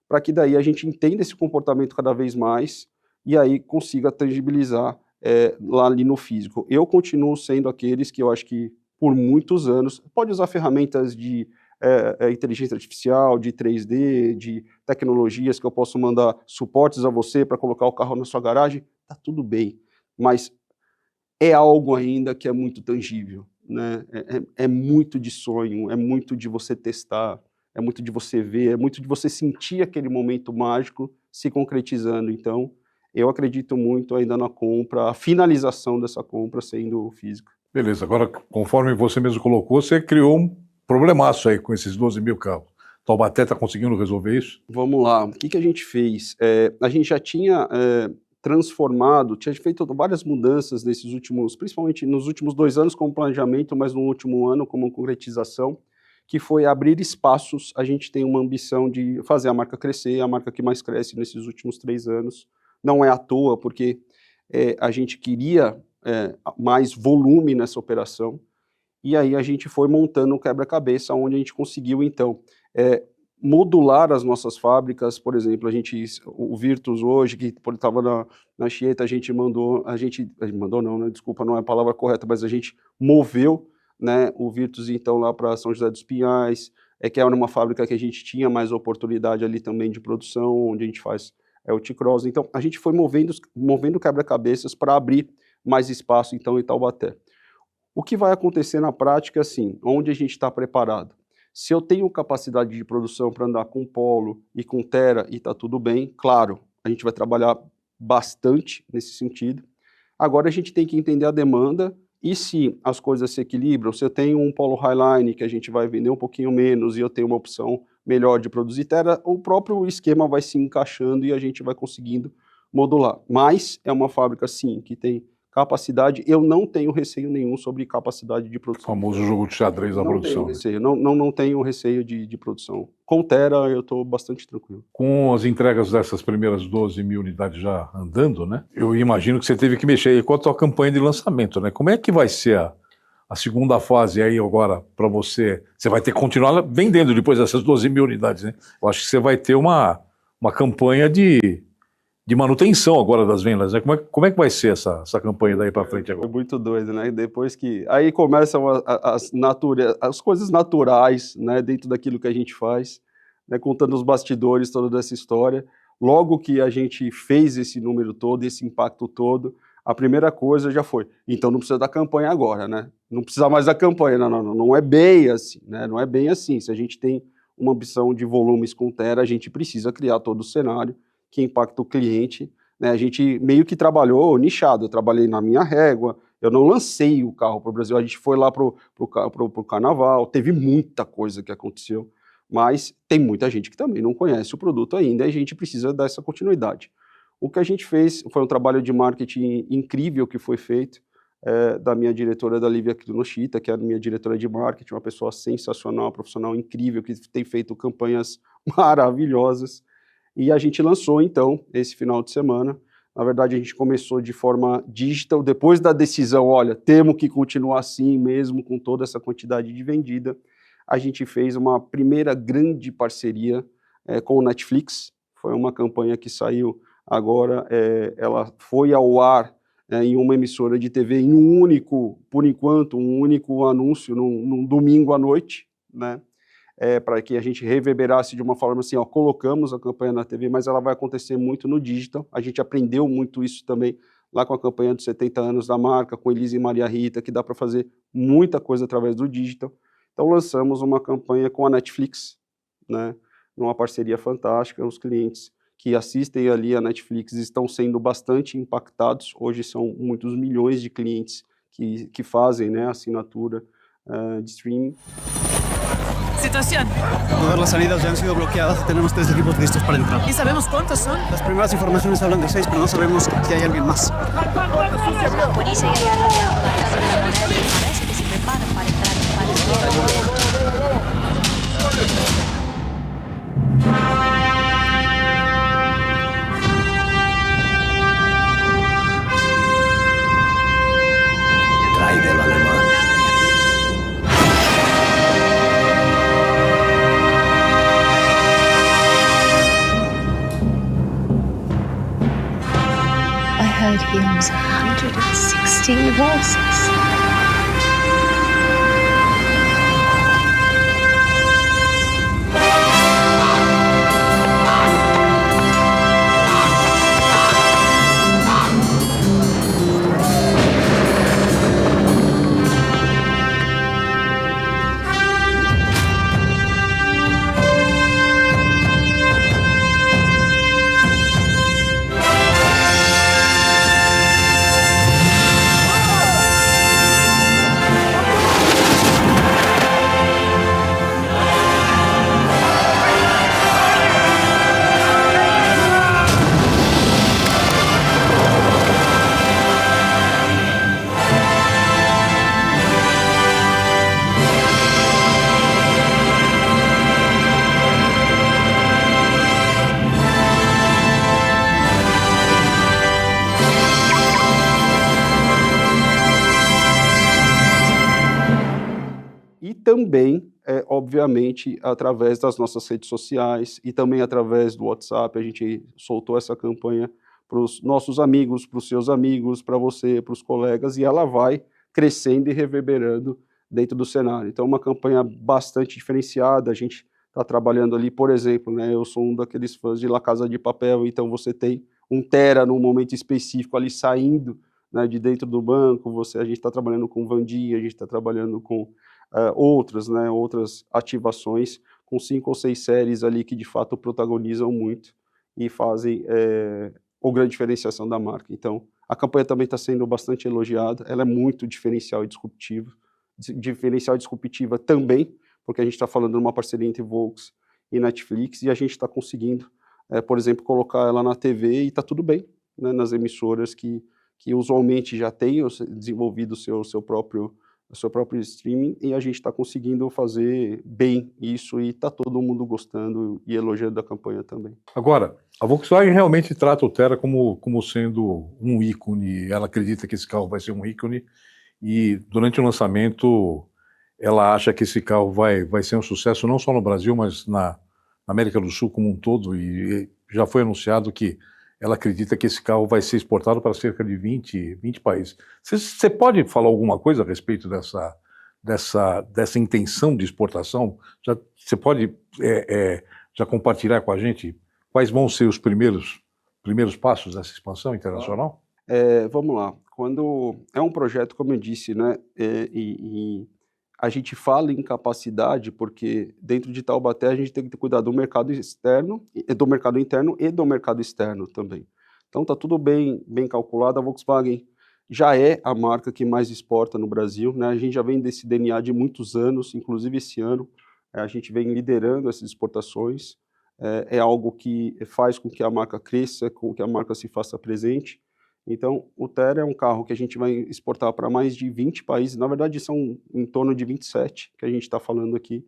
para que daí a gente entenda esse comportamento cada vez mais, e aí consiga tangibilizar lá ali no físico. Eu continuo sendo aqueles que eu acho que, por muitos anos, pode usar ferramentas de inteligência artificial, de 3D, de tecnologias que eu posso mandar suportes a você para colocar o carro na sua garagem, tá tudo bem, mas é algo ainda que é muito tangível, né? É muito de sonho, é muito de você testar, é muito de você ver, é muito de você sentir aquele momento mágico se concretizando. Então, eu acredito muito ainda na compra, a finalização dessa compra sendo física. Beleza, agora, conforme você mesmo colocou, você criou um problemaço aí com esses 12 mil carros. Taubaté está conseguindo resolver isso? Vamos lá, o que a gente fez? A gente já tinha transformado, tinha feito várias mudanças nesses últimos, principalmente nos últimos 2 anos como planejamento, mas no último ano como concretização, que foi abrir espaços. A gente tem uma ambição de fazer a marca crescer, a marca que mais cresce nesses últimos 3 anos. Não é à toa, porque a gente queria mais volume nessa operação, e aí a gente foi montando um quebra-cabeça, onde a gente conseguiu, então, modular as nossas fábricas. Por exemplo, o Virtus hoje, que estava na Chieta, a gente mandou não, né, desculpa, não é a palavra correta, mas a gente moveu, né, o Virtus então lá para São José dos Pinhais, que era uma fábrica que a gente tinha mais oportunidade ali também de produção, onde a gente faz o T-Cross. Então, a gente foi movendo quebra-cabeças para abrir mais espaço então em Taubaté. O que vai acontecer na prática, assim, onde a gente está preparado? Se eu tenho capacidade de produção para andar com Polo e com Terra e está tudo bem, claro, a gente vai trabalhar bastante nesse sentido. Agora a gente tem que entender a demanda e se as coisas se equilibram, se eu tenho um Polo Highline que a gente vai vender um pouquinho menos e eu tenho uma opção melhor de produzir Terra, o próprio esquema vai se encaixando e a gente vai conseguindo modular. Mas é uma fábrica, sim, que tem capacidade, eu não tenho receio nenhum sobre capacidade de produção. O famoso jogo de xadrez da produção. Não tenho receio de produção. Com Terra, eu estou bastante tranquilo. Com as entregas dessas primeiras 12 mil unidades já andando, né? Eu imagino que você teve que mexer aí com a tua campanha de lançamento, né? Como é que vai ser a segunda fase aí agora para você? Você vai ter que continuar vendendo depois dessas 12 mil unidades, né? Eu acho que você vai ter uma campanha de manutenção agora das vendas, né? Como é que vai ser essa campanha daí para frente agora? É muito doido, né? Depois que... Aí começam as coisas naturais, né? Dentro daquilo que a gente faz, né? Contando os bastidores, toda essa história. Logo que a gente fez esse número todo, esse impacto todo, a primeira coisa já foi, então não precisa da campanha agora, né? Não precisa mais da campanha, não é bem assim, né? Não é bem assim. Se a gente tem uma ambição de volumes com Terra, a gente precisa criar todo o cenário que impacta o cliente, né? A gente meio que trabalhou nichado, eu trabalhei na minha régua, eu não lancei o carro para o Brasil, a gente foi lá pro carnaval, teve muita coisa que aconteceu, mas tem muita gente que também não conhece o produto ainda e a gente precisa dar essa continuidade. O que a gente fez foi um trabalho de marketing incrível que foi feito, da minha diretora, da Lívia Krinoshita, que é a minha diretora de marketing, uma pessoa sensacional, uma profissional incrível, que tem feito campanhas maravilhosas. E a gente lançou, então, esse final de semana. Na verdade, a gente começou de forma digital, depois da decisão, olha, temos que continuar assim mesmo, com toda essa quantidade de vendida. A gente fez uma primeira grande parceria com o Netflix. Foi uma campanha que saiu agora, ela foi ao ar em uma emissora de TV, em por enquanto, um único anúncio, num domingo à noite, né? Para que a gente reverberasse de uma forma assim, ó, colocamos a campanha na TV, mas ela vai acontecer muito no digital. A gente aprendeu muito isso também lá com a campanha dos 70 anos da marca, com Elisa e Maria Rita, que dá para fazer muita coisa através do digital. Então lançamos uma campanha com a Netflix, né, numa parceria fantástica. Os clientes que assistem ali a Netflix estão sendo bastante impactados. Hoje são muitos milhões de clientes que fazem, né, assinatura de streaming. Situación. Todas las salidas ya han sido bloqueadas y tenemos 3 equipos listos para entrar. ¿Y sabemos cuántos son? Las primeras informaciones hablan de 6, pero no sabemos si hay alguien más. La policía ya ha rodeado la casa de la moneda y parece que se preparan para entrar en Palestina. Traidel alemán. I heard he owns 116 horses. também, obviamente, através das nossas redes sociais e também através do WhatsApp. A gente soltou essa campanha para os nossos amigos, para os seus amigos, para você, para os colegas, e ela vai crescendo e reverberando dentro do cenário. Então, é uma campanha bastante diferenciada. A gente está trabalhando ali, por exemplo, né, eu sou um daqueles fãs de La Casa de Papel, então você tem um Tera num momento específico ali saindo, né, de dentro do banco. A gente está trabalhando com Vandinha, a gente está trabalhando com outras, né, outras ativações, com 5 ou 6 séries ali que de fato protagonizam muito e fazem a grande diferenciação da marca. Então, a campanha também está sendo bastante elogiada, ela é muito diferencial e disruptiva. Diferencial e disruptiva também, porque a gente está falando de uma parceria entre Volks e Netflix, e a gente está conseguindo, por exemplo, colocar ela na TV e está tudo bem, né, nas emissoras que usualmente já têm desenvolvido o seu próprio streaming, e a gente está conseguindo fazer bem isso, e está todo mundo gostando e elogiando a campanha também. Agora, a Volkswagen realmente trata o Tera como sendo um ícone. Ela acredita que esse carro vai ser um ícone, e durante o lançamento ela acha que esse carro vai ser um sucesso não só no Brasil, mas na América do Sul como um todo, e já foi anunciado que ela acredita que esse carro vai ser exportado para cerca de 20 países. Você pode falar alguma coisa a respeito dessa intenção de exportação? Você pode já compartilhar com a gente quais vão ser os primeiros passos dessa expansão internacional? Vamos lá. Quando é um projeto, como eu disse, né, e a gente fala em capacidade porque dentro de Taubaté a gente tem que ter cuidado do mercado externo, do mercado interno e do mercado externo também. Então está tudo bem calculado. A Volkswagen já é a marca que mais exporta no Brasil, né? A gente já vem desse DNA de muitos anos, inclusive esse ano a gente vem liderando essas exportações. É algo que faz com que a marca cresça, com que a marca se faça presente. Então, o Tera é um carro que a gente vai exportar para mais de 20 países, na verdade são em torno de 27 que a gente está falando aqui,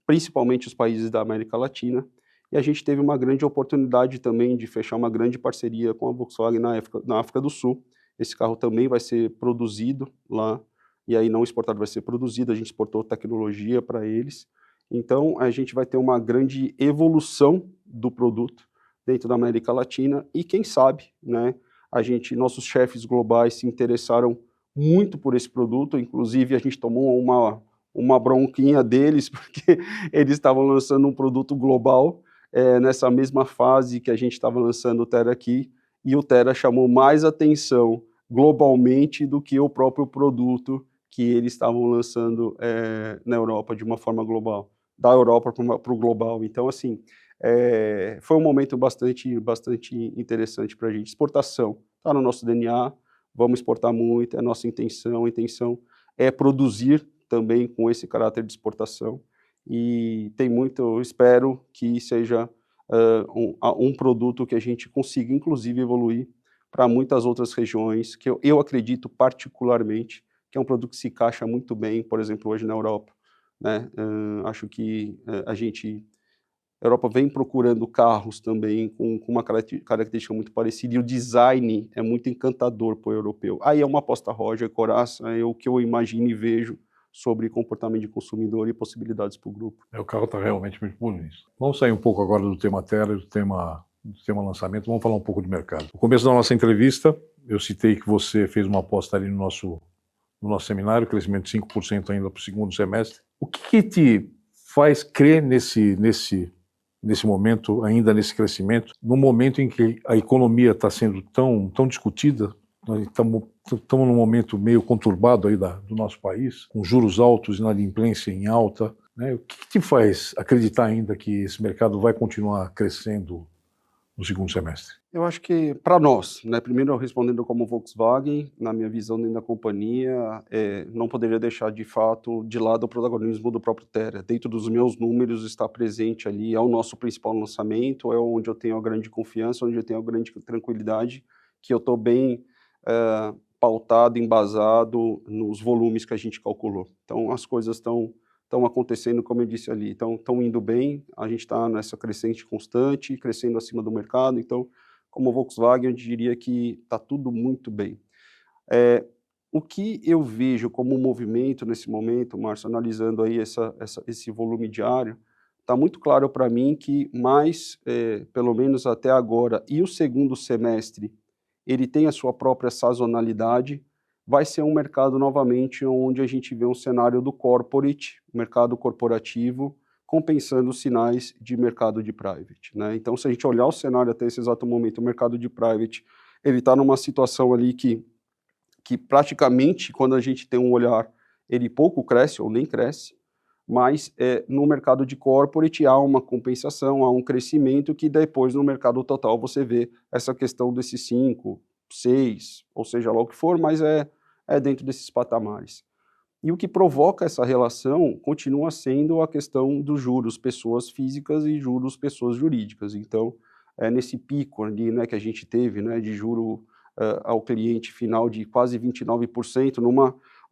principalmente os países da América Latina, e a gente teve uma grande oportunidade também de fechar uma grande parceria com a Volkswagen na África do Sul. Esse carro também vai ser produzido lá, e aí não exportado, vai ser produzido, a gente exportou tecnologia para eles, então a gente vai ter uma grande evolução do produto dentro da América Latina, e quem sabe, né, nossos chefes globais se interessaram muito por esse produto, inclusive a gente tomou uma bronquinha deles, porque eles estavam lançando um produto global nessa mesma fase que a gente estava lançando o Tera aqui, e o Tera chamou mais atenção globalmente do que o próprio produto que eles estavam lançando na Europa de uma forma global, da Europa para o global. Então, assim, foi um momento bastante interessante para a gente. Exportação está no nosso DNA, vamos exportar muito, é a nossa intenção. A intenção é produzir também com esse caráter de exportação, e tem muito, eu espero que seja um produto que a gente consiga, inclusive, evoluir para muitas outras regiões, que eu acredito particularmente que é um produto que se encaixa muito bem, por exemplo, hoje na Europa, né? Acho que a Europa vem procurando carros também com uma característica muito parecida, e o design é muito encantador para o europeu. Aí é uma aposta Roger Corazza, é o que eu imagino e vejo sobre comportamento de consumidor e possibilidades para o grupo. O carro está realmente muito bonito. Vamos sair um pouco agora do tema Tera, do tema lançamento, vamos falar um pouco de mercado. No começo da nossa entrevista, eu citei que você fez uma aposta ali no nosso seminário, crescimento de 5% ainda para o segundo semestre. O que te faz crer nesse momento, ainda nesse crescimento, no momento em que a economia está sendo tão discutida? Nós estamos num momento meio conturbado aí do nosso país, com juros altos, inadimplência em alta, né? O que te faz acreditar ainda que esse mercado vai continuar crescendo no segundo semestre? Eu acho que, para nós, né, primeiro respondendo como Volkswagen, na minha visão dentro da companhia, não poderia deixar de fato de lado o protagonismo do próprio Tera. Dentro dos meus números está presente ali, é o nosso principal lançamento, é onde eu tenho a grande confiança, onde eu tenho a grande tranquilidade, que eu estou bem pautado, embasado nos volumes que a gente calculou. Então as coisas estão acontecendo, como eu disse ali, estão indo bem, a gente está nessa crescente constante, crescendo acima do mercado. Então, como Volkswagen, eu diria que está tudo muito bem. O que eu vejo como movimento nesse momento, Márcio, analisando aí esse volume diário, está muito claro para mim que pelo menos até agora, e o segundo semestre, ele tem a sua própria sazonalidade, vai ser um mercado novamente onde a gente vê um cenário do corporate, mercado corporativo, compensando os sinais de mercado de private, né? Então, se a gente olhar o cenário até esse exato momento, o mercado de private, ele está numa situação ali que praticamente, quando a gente tem um olhar, ele pouco cresce ou nem cresce, mas no mercado de corporate há uma compensação, há um crescimento que depois no mercado total você vê essa questão desses 5, 6, ou seja lá o que for, mas é dentro desses patamares. E o que provoca essa relação continua sendo a questão dos juros pessoas físicas e juros pessoas jurídicas. Então, nesse pico ali, né, que a gente teve, né, de juro ao cliente final de quase 29%,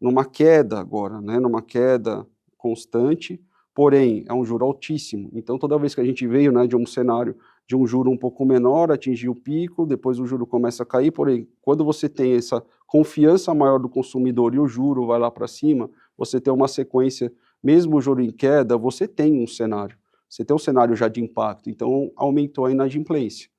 numa queda agora, né, numa queda constante, porém é um juro altíssimo. Então, toda vez que a gente veio, né, de um cenário de um juro um pouco menor, atingir o pico, depois o juro começa a cair, porém, quando você tem essa confiança maior do consumidor e o juro vai lá para cima, você tem uma sequência, mesmo o juro em queda, você tem um cenário já de impacto, então aumentou a inadimplência,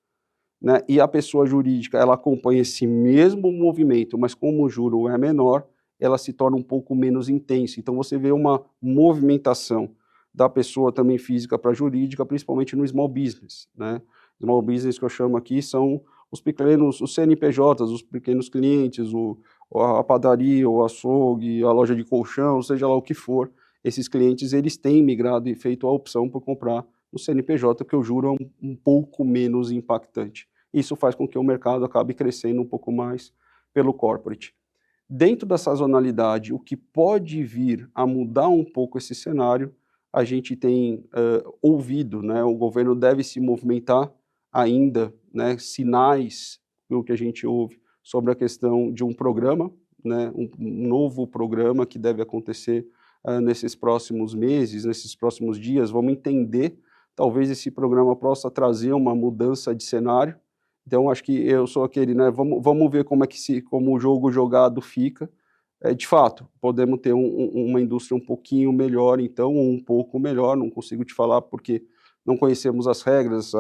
né? E a pessoa jurídica, ela acompanha esse mesmo movimento, mas como o juro é menor, ela se torna um pouco menos intensa, então você vê uma movimentação da pessoa também física para jurídica, principalmente no small business, né? Small business que eu chamo aqui são os pequenos, os CNPJs, os pequenos clientes, a padaria, o açougue, a loja de colchão, seja lá o que for, esses clientes, eles têm migrado e feito a opção por comprar no CNPJ, porque o juro é um pouco menos impactante. Isso faz com que o mercado acabe crescendo um pouco mais pelo corporate. Dentro da sazonalidade, o que pode vir a mudar um pouco esse cenário, a gente tem ouvido, né, o governo deve se movimentar ainda, né, sinais do que a gente ouve sobre a questão de um programa, né, um novo programa que deve acontecer nesses próximos meses, nesses próximos dias. Vamos entender, talvez esse programa possa trazer uma mudança de cenário. Então, acho que eu sou aquele, né, vamos ver como o jogo jogado fica. De fato, podemos ter uma indústria um pouquinho melhor, então, ou um pouco melhor, não consigo te falar porque não conhecemos as regras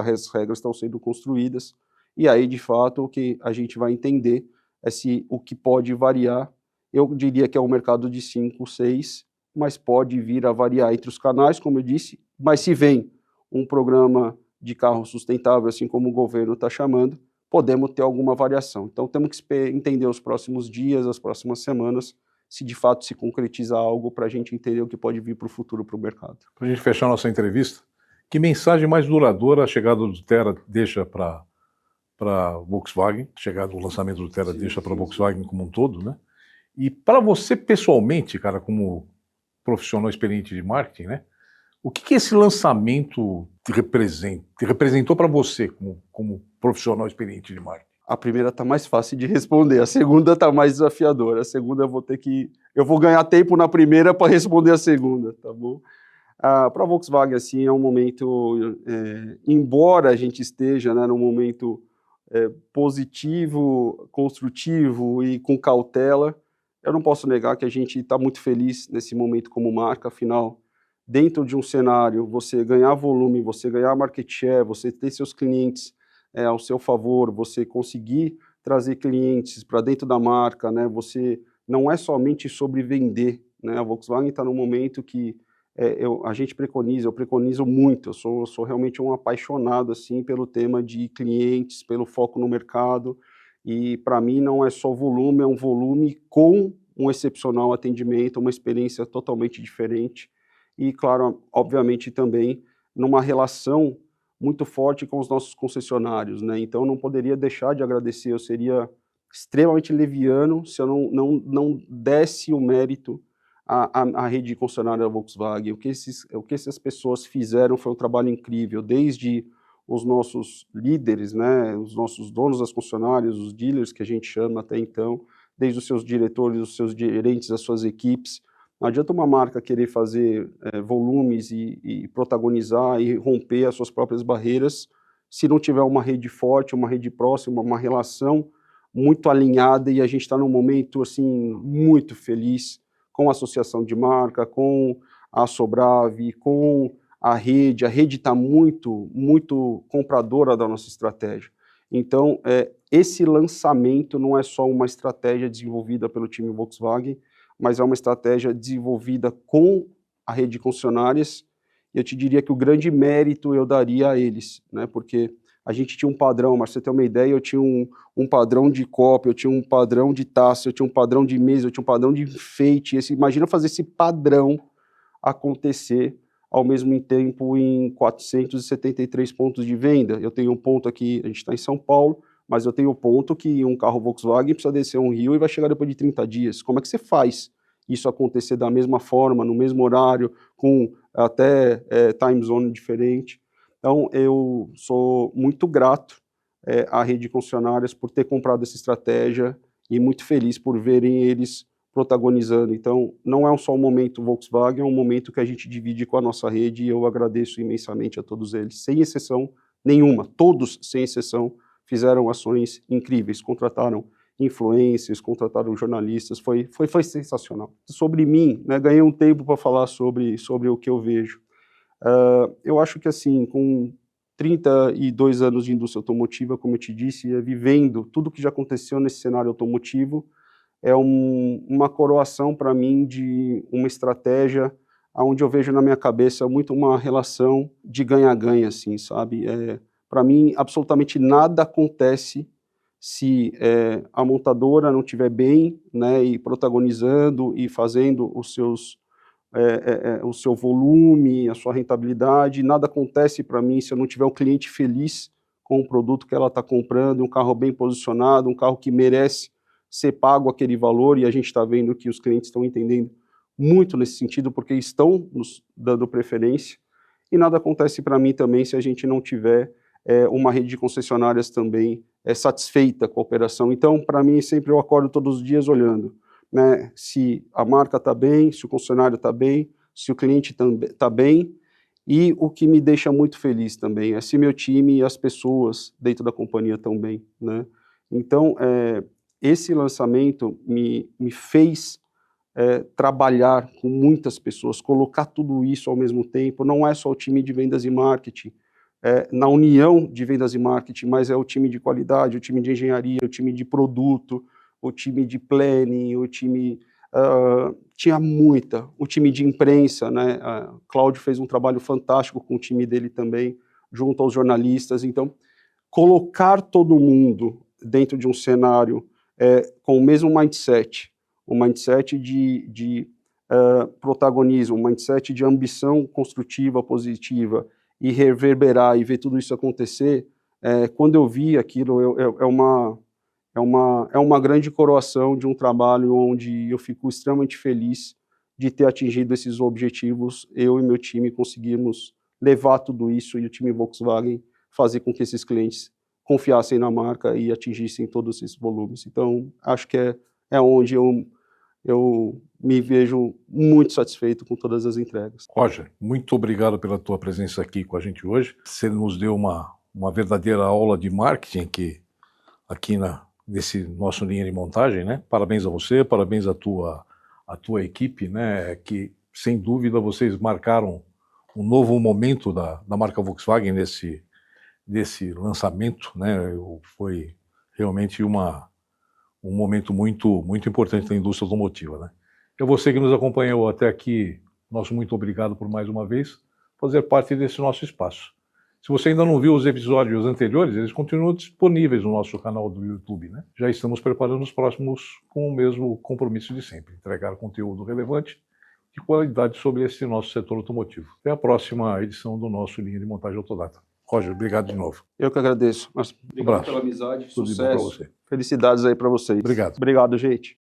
estão sendo construídas, e aí, de fato, o que a gente vai entender é o que pode variar. Eu diria que é um mercado de 5, 6, mas pode vir a variar entre os canais, como eu disse, mas se vem um programa de carro sustentável, assim como o governo está chamando, podemos ter alguma variação. Então, temos que entender os próximos dias, as próximas semanas, se de fato se concretiza algo para a gente entender o que pode vir para o futuro para o mercado. Para a gente fechar nossa entrevista, que mensagem mais duradoura a chegada do Tera deixa para Volkswagen, o lançamento do Tera deixa para a Volkswagen como um todo, né? E para você pessoalmente, cara, como profissional experiente de marketing, né? O que esse lançamento te representou para você como profissional experiente de marketing? A primeira está mais fácil de responder, a segunda está mais desafiadora. A segunda eu vou ganhar tempo na primeira para responder a segunda, tá bom? Para a Volkswagen, assim, é um momento, embora a gente esteja, né, num momento positivo, construtivo e com cautela, eu não posso negar que a gente está muito feliz nesse momento como marca. Afinal, dentro de um cenário, você ganhar volume, você ganhar market share, você ter seus clientes ao seu favor, você conseguir trazer clientes para dentro da marca, né? Você não é somente sobre vender, né? A Volkswagen está num momento que eu preconizo muito, eu sou realmente um apaixonado assim, pelo tema de clientes, pelo foco no mercado, e para mim não é só volume, é um volume com um excepcional atendimento, uma experiência totalmente diferente, e claro, obviamente também numa relação muito forte com os nossos concessionários, né? Então não poderia deixar de agradecer, eu seria extremamente leviano se eu não desse o mérito à rede de concessionária da Volkswagen. O que essas pessoas fizeram foi um trabalho incrível, desde os nossos líderes, né, os nossos donos das concessionárias, os dealers que a gente chama até então, desde os seus diretores, os seus gerentes, as suas equipes. Não adianta uma marca querer fazer volumes e protagonizar e romper as suas próprias barreiras se não tiver uma rede forte, uma rede próxima, uma relação muito alinhada e a gente está num momento assim muito feliz com a associação de marca, com a Sobrave, com a rede está muito compradora da nossa estratégia. Então, esse lançamento não é só uma estratégia desenvolvida pelo time Volkswagen, mas é uma estratégia desenvolvida com a rede de concessionárias, e eu te diria que o grande mérito eu daria a eles, né, porque a gente tinha um padrão, mas pra você ter uma ideia, eu tinha um padrão de copo, eu tinha um padrão de taça, eu tinha um padrão de mesa, eu tinha um padrão de enfeite, imagina fazer esse padrão acontecer ao mesmo tempo em 473 pontos de venda. Eu tenho um ponto aqui, a gente está em São Paulo, mas eu tenho um ponto que um carro Volkswagen precisa descer um rio e vai chegar depois de 30 dias. Como é que você faz isso acontecer da mesma forma, no mesmo horário, com até time zone diferente? Então, eu sou muito grato à rede de concessionárias por ter comprado essa estratégia e muito feliz por verem eles protagonizando. Então, não é só um momento Volkswagen, é um momento que a gente divide com a nossa rede e eu agradeço imensamente a todos eles, sem exceção nenhuma. Todos, sem exceção, fizeram ações incríveis, contrataram influencers, contrataram jornalistas, foi sensacional. Sobre mim, né, ganhei um tempo para falar sobre o que eu vejo. Eu acho que, assim, com 32 anos de indústria automotiva, como eu te disse, vivendo tudo que já aconteceu nesse cenário automotivo, é uma coroação para mim de uma estratégia onde eu vejo na minha cabeça muito uma relação de ganha-ganha, assim, sabe? Para mim, absolutamente nada acontece se a montadora não estiver bem, né, e protagonizando e fazendo o seu volume, a sua rentabilidade. Nada acontece para mim se eu não tiver um cliente feliz com o produto que ela está comprando, um carro bem posicionado, um carro que merece ser pago aquele valor, e a gente está vendo que os clientes estão entendendo muito nesse sentido, porque estão nos dando preferência, e nada acontece para mim também se a gente não tiver uma rede de concessionárias também satisfeita com a operação. Então, para mim, sempre eu acordo todos os dias olhando, né, se a marca está bem, se o concessionário está bem, se o cliente está bem, e o que me deixa muito feliz também é se meu time e as pessoas dentro da companhia estão bem, né? Então, esse lançamento me fez trabalhar com muitas pessoas, colocar tudo isso ao mesmo tempo. Não é só o time de vendas e marketing, na união de vendas e marketing, mas é o time de qualidade, o time de engenharia, o time de produto, o time de planning, o time... o time de imprensa, né? Cláudio fez um trabalho fantástico com o time dele também, junto aos jornalistas. Então, colocar todo mundo dentro de um cenário com o mesmo mindset, um mindset de protagonismo, um mindset de ambição construtiva, positiva, e reverberar e ver tudo isso acontecer, quando eu vi aquilo, é uma grande coroação de um trabalho onde eu fico extremamente feliz de ter atingido esses objetivos. Eu e meu time conseguimos levar tudo isso e o time Volkswagen fazer com que esses clientes confiassem na marca e atingissem todos esses volumes. Então, acho que é onde eu me vejo muito satisfeito com todas as entregas. Roger, muito obrigado pela tua presença aqui com a gente hoje. Você nos deu uma verdadeira aula de marketing aqui nesse nosso linha de montagem, né? Parabéns a você, parabéns à tua equipe, né? Que, sem dúvida, vocês marcaram um novo momento da marca Volkswagen nesse lançamento, né? Foi realmente um momento muito, muito importante da indústria automotiva, né? E você que nos acompanhou até aqui, nosso muito obrigado por mais uma vez fazer parte desse nosso espaço. Se você ainda não viu os episódios anteriores, eles continuam disponíveis no nosso canal do YouTube, né? Já estamos preparando os próximos com o mesmo compromisso de sempre, entregar conteúdo relevante de qualidade sobre esse nosso setor automotivo. Até a próxima edição do nosso Linha de Montagem Autodata. Roger, obrigado de novo. Eu que agradeço. Obrigado pela amizade, sucesso, felicidades aí para vocês. Obrigado. Obrigado, gente.